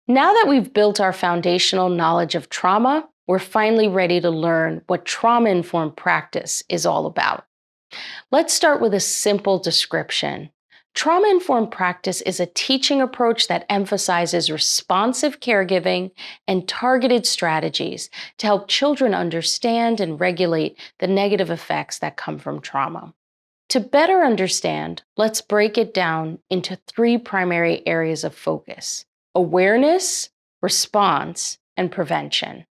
Now that we've built our foundational knowledge of trauma, we're finally ready to learn what trauma-informed practice is all about. Let's start with a simple description. Trauma-informed practice is a teaching approach that emphasizes responsive caregiving and targeted strategies to help children understand and regulate the negative effects that come from trauma. To better understand, let's break it down into three primary areas of focus: awareness, response, and prevention.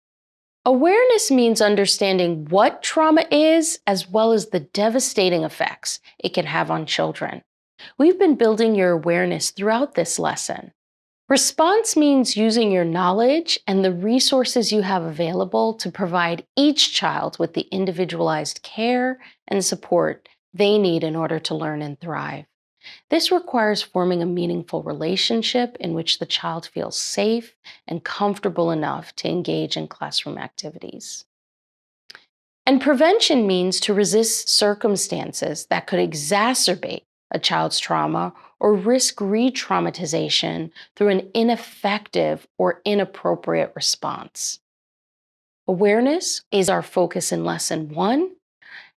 Awareness means understanding what trauma is, as well as the devastating effects it can have on children. We've been building your awareness throughout this lesson. Response means using your knowledge and the resources you have available to provide each child with the individualized care and support they need in order to learn and thrive. This requires forming a meaningful relationship in which the child feels safe and comfortable enough to engage in classroom activities. And prevention means to resist circumstances that could exacerbate a child's trauma or risk re-traumatization through an ineffective or inappropriate response. Awareness is our focus in Lesson 1,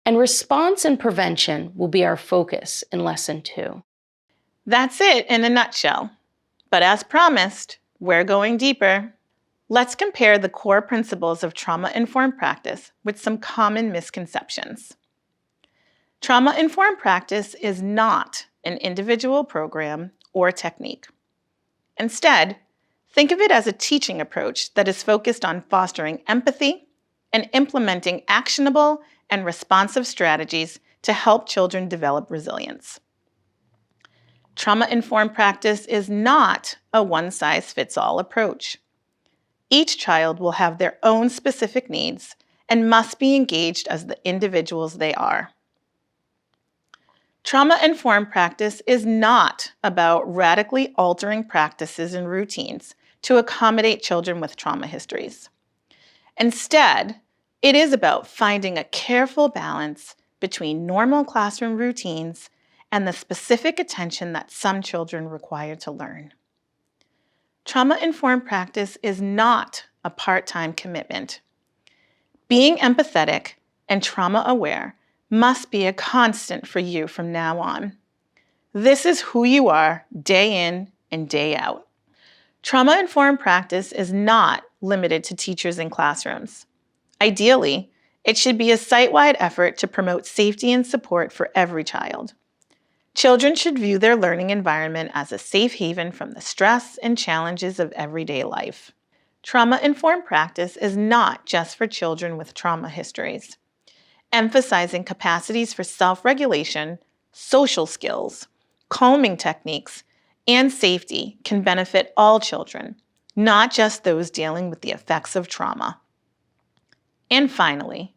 and response and prevention will be our focus in Lesson 2. That's it in a nutshell. But as promised, we're going deeper. Let's compare the core principles of trauma-informed practice with some common misconceptions. Trauma-informed practice is not an individual program or technique. Instead, think of it as a teaching approach that is focused on fostering empathy and implementing actionable and responsive strategies to help children develop resilience. Trauma-informed practice is not a one-size-fits-all approach. Each child will have their own specific needs and must be engaged as the individuals they are. Trauma-informed practice is not about radically altering practices and routines to accommodate children with trauma histories. Instead, it is about finding a careful balance between normal classroom routines and the specific attention that some children require to learn. Trauma-informed practice is not a part-time commitment. Being empathetic and trauma-aware must be a constant for you from now on. This is who you are day in and day out. Trauma-informed practice is not limited to teachers in classrooms. Ideally, it should be a site-wide effort to promote safety and support for every child. Children should view their learning environment as a safe haven from the stress and challenges of everyday life. Trauma-informed practice is not just for children with trauma histories. Emphasizing capacities for self-regulation, social skills, calming techniques, and safety can benefit all children, not just those dealing with the effects of trauma. And finally,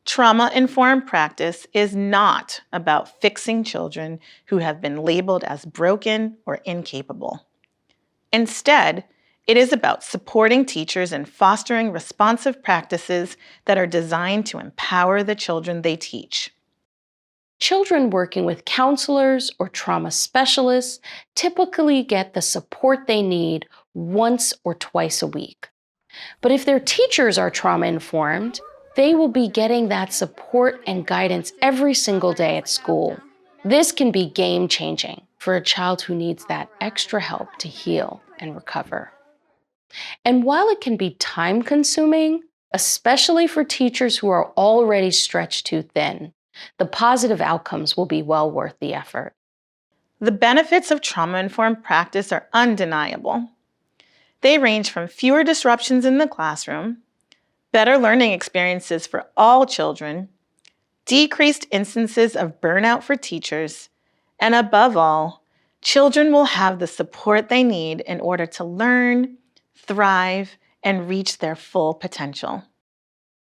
trauma-informed practice is not about fixing children who have been labeled as broken or incapable. Instead, it is about supporting teachers and fostering responsive practices that are designed to empower the children they teach. Children working with counselors or trauma specialists typically get the support they need once or twice a week. But if their teachers are trauma-informed, they will be getting that support and guidance every single day at school. This can be game-changing for a child who needs that extra help to heal and recover. And while it can be time-consuming, especially for teachers who are already stretched too thin, the positive outcomes will be well worth the effort. The benefits of trauma-informed practice are undeniable. They range from fewer disruptions in the classroom, better learning experiences for all children, decreased instances of burnout for teachers, and above all, children will have the support they need in order to learn, thrive, and reach their full potential.